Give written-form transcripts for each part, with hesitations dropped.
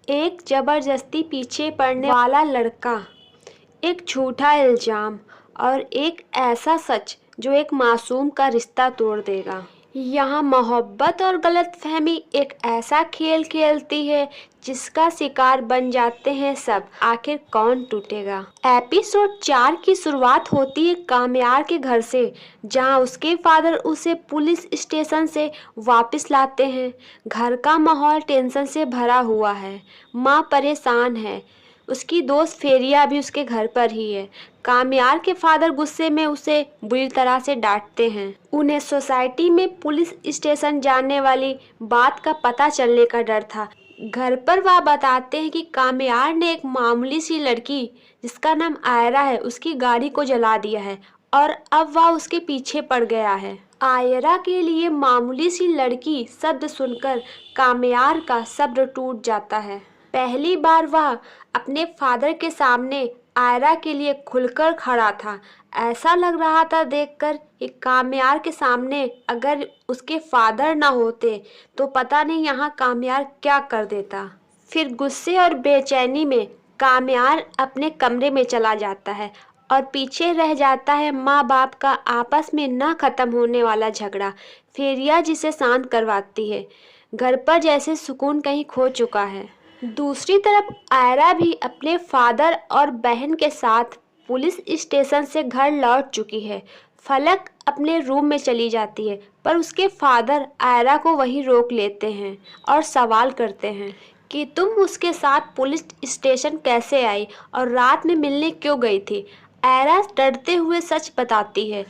एक जबरदस्ती पीछे पड़ने वाला लड़का, एक झूठा इल्जाम और एक ऐसा सच जो एक मासूम का रिश्ता तोड़ देगा। यहाँ मोहब्बत और गलतफहमी एक ऐसा खेल खेलती है जिसका शिकार बन जाते हैं सब। आखिर कौन टूटेगा। एपिसोड 4 की शुरुआत होती है कामयार के घर से, जहां उसके फादर उसे पुलिस स्टेशन से वापस लाते हैं। घर का माहौल टेंशन से भरा हुआ है। माँ परेशान है। उसकी दोस्त फेरिया भी उसके घर पर ही है। कामयार के फादर गुस्से में उसे बुरी तरह से डांटते हैं। उन्हें सोसाइटी में पुलिस स्टेशन जाने वाली बात का पता चलने का डर था। घर पर वह बताते हैं कि कामयार ने एक मामूली सी लड़की जिसका नाम आयरा है उसकी गाड़ी को जला दिया है और अब वह उसके पीछे पड़ गया है। आयरा के लिए मामूली सी लड़की शब्द सुनकर कामयार का सब्र टूट जाता है। पहली बार वह अपने फादर के सामने आयरा के लिए खुलकर खड़ा था। ऐसा लग रहा था देखकर कि कामयार के सामने अगर उसके फादर ना होते तो पता नहीं यहाँ कामयार क्या कर देता। फिर गुस्से और बेचैनी में कामयार अपने कमरे में चला जाता है और पीछे रह जाता है माँ बाप का आपस में न खत्म होने वाला झगड़ा। फेरिया जिसे शांत करवाती है। घर पर जैसे सुकून कहीं खो चुका है। दूसरी तरफ आयरा भी अपने फादर और बहन के साथ पुलिस स्टेशन से घर लौट चुकी है। फलक अपने रूम में चली जाती है पर उसके फादर आयरा को वहीं रोक लेते हैं और सवाल करते हैं कि तुम उसके साथ पुलिस स्टेशन कैसे आई और रात में मिलने क्यों गई थी। आयरा डरते हुए सच बताती है।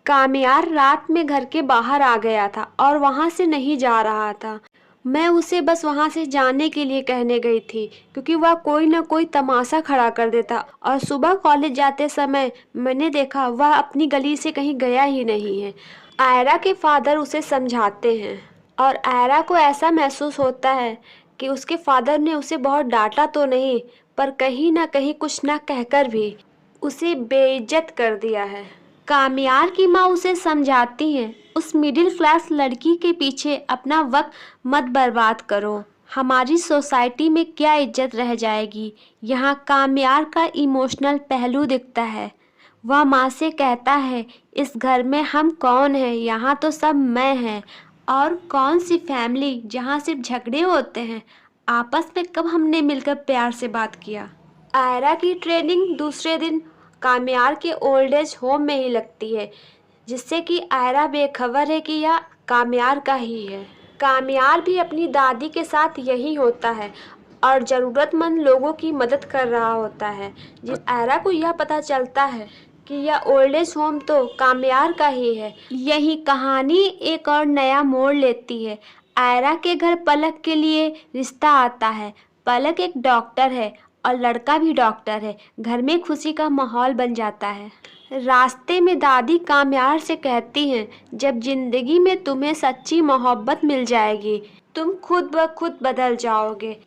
कामयार रात में घर के बाहर आ गया था और वहां से नहीं जा रहा था। मैं उसे बस वहां से जाने के लिए कहने गई थी क्योंकि वह कोई ना कोई तमाशा खड़ा कर देता और सुबह कॉलेज जाते समय मैंने देखा वह अपनी गली से कहीं गया ही नहीं है। आयरा के फादर उसे समझाते हैं और आयरा को ऐसा महसूस होता है कि उसके फादर ने उसे बहुत डांटा तो नहीं पर कहीं ना कहीं कुछ ना कहकर भी उसे बेइज्जत कर दिया है। कामयार की माँ उसे समझाती है, उस मिडिल क्लास लड़की के पीछे अपना वक्त मत बर्बाद करो। हमारी सोसाइटी में क्या इज्जत रह जाएगी। यहाँ कामयार का इमोशनल पहलू दिखता है। वह माँ से कहता है, इस घर में हम कौन हैं, यहाँ तो सब मैं हैं। और कौन सी फैमिली जहाँ सिर्फ झगड़े होते हैं। आपस में कब हमने मिलकर प्यार से बात किया। आयरा की ट्रेनिंग दूसरे दिन कामयार के ओल्ड एज होम में ही लगती है, जिससे कि आयरा बेखबर है कि यह कामयार का ही है। कामयार भी अपनी दादी के साथ यही होता है और ज़रूरतमंद लोगों की मदद कर रहा होता है। जिस आयरा को यह पता चलता है कि यह ओल्ड एज होम तो कामयार का ही है। यही कहानी एक और नया मोड़ लेती है। आयरा के घर पलक के लिए रिश्ता आता है। पलक एक डॉक्टर है और लड़का भी डॉक्टर है। घर में खुशी का माहौल बन जाता है। रास्ते में दादी कामयार से कहती हैं, जब जिंदगी में तुम्हें सच्ची मोहब्बत मिल जाएगी तुम खुद ब खुद बदल जाओगे।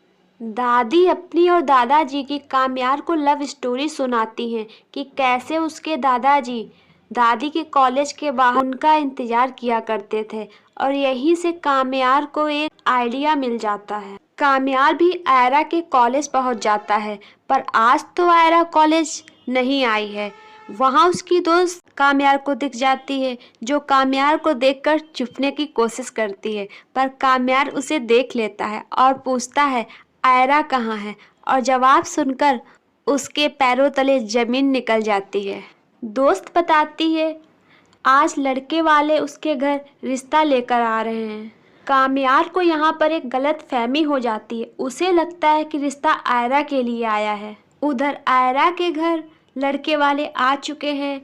दादी अपनी और दादाजी की कामयार को लव स्टोरी सुनाती हैं कि कैसे उसके दादाजी दादी के कॉलेज के बाहर उनका इंतजार किया करते थे और यहीं से कामयार को एक आइडिया मिल जाता है। कामयार भी आयरा के कॉलेज पहुंच जाता है पर आज तो आयरा कॉलेज नहीं आई है। वहां उसकी दोस्त कामयार को दिख जाती है जो कामयार को देखकर छुपने की कोशिश करती है पर कामयार उसे देख लेता है और पूछता है आयरा कहाँ है और जवाब सुनकर उसके पैरों तले जमीन निकल जाती है। दोस्त बताती है आज लड़के वाले उसके घर रिश्ता लेकर आ रहे हैं। कामयार को यहाँ पर एक गलत फहमी हो जाती है। उसे लगता है कि रिश्ता आयरा के लिए आया है। उधर आयरा के घर लड़के वाले आ चुके हैं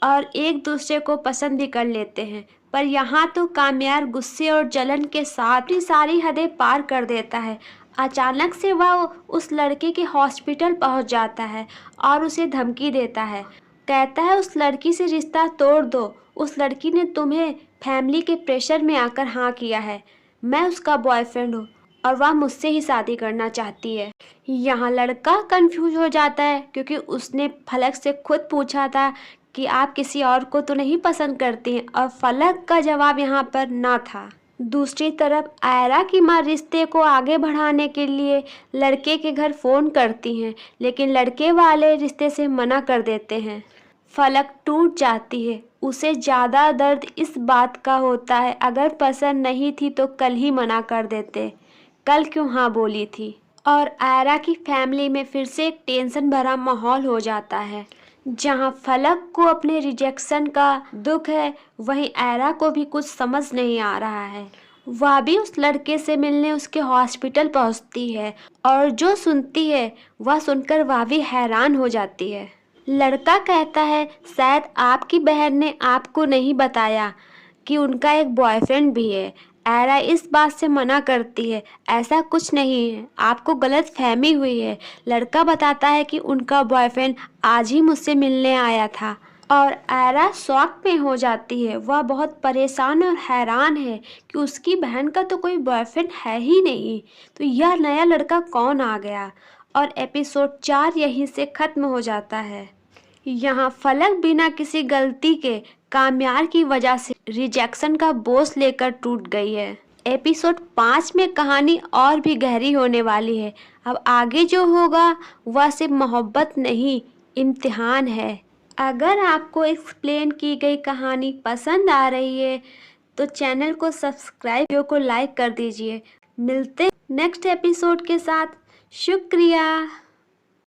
और एक दूसरे को पसंद भी कर लेते हैं पर यहाँ तो कामयार गुस्से और जलन के साथ ही सारी हदें पार कर देता है। अचानक से वह उस लड़के के हॉस्पिटल पहुँच जाता है और उसे धमकी देता है। कहता है उस लड़की से रिश्ता तोड़ दो। उस लड़की ने तुम्हें फैमिली के प्रेशर में आकर हाँ किया है। मैं उसका बॉयफ्रेंड हूँ और वह मुझसे ही शादी करना चाहती है। यहाँ लड़का कंफ्यूज हो जाता है क्योंकि उसने फलक से खुद पूछा था कि आप किसी और को तो नहीं पसंद करती हैं और फलक का जवाब यहाँ पर ना था। दूसरी तरफ आयरा की माँ रिश्ते को आगे बढ़ाने के लिए लड़के के घर फ़ोन करती हैं, लेकिन लड़के वाले रिश्ते से मना कर देते हैं। फलक टूट जाती है। उसे ज़्यादा दर्द इस बात का होता है, अगर पसंद नहीं थी तो कल ही मना कर देते, कल क्यों हाँ बोली थी। और आयरा की फैमिली में फिर से एक टेंशन भरा माहौल हो जाता है। जहाँ फलक को अपने रिजेक्शन का दुख है, वहीं आयरा को भी कुछ समझ नहीं आ रहा है। वह भी उस लड़के से मिलने उसके हॉस्पिटल पहुंचती है और जो सुनती है वह सुनकर वह भी हैरान हो जाती है। लड़का कहता है, शायद आपकी बहन ने आपको नहीं बताया कि उनका एक बॉयफ्रेंड भी है। आयरा इस बात से मना करती है, ऐसा कुछ नहीं है, आपको गलत फहमी हुई है। लड़का बताता है कि उनका बॉयफ्रेंड आज ही मुझसे मिलने आया था और आयरा शॉक में हो जाती है। वह बहुत परेशान और हैरान है कि उसकी बहन का तो कोई बॉयफ्रेंड है ही नहीं, तो यह नया लड़का कौन आ गया। और एपिसोड 4 यहीं से ख़त्म हो जाता है। यहाँ फलक बिना किसी गलती के काम्यार की वजह से रिजेक्शन का बोझ लेकर टूट गई है। एपिसोड 5 में कहानी और भी गहरी होने वाली है। अब आगे जो होगा वह सिर्फ मोहब्बत नहीं, इम्तिहान है। अगर आपको एक्सप्लेन की गई कहानी पसंद आ रही है तो चैनल को सब्सक्राइब, वीडियो को लाइक कर दीजिए। मिलते नेक्स्ट एपिसोड के साथ। शुक्रिया।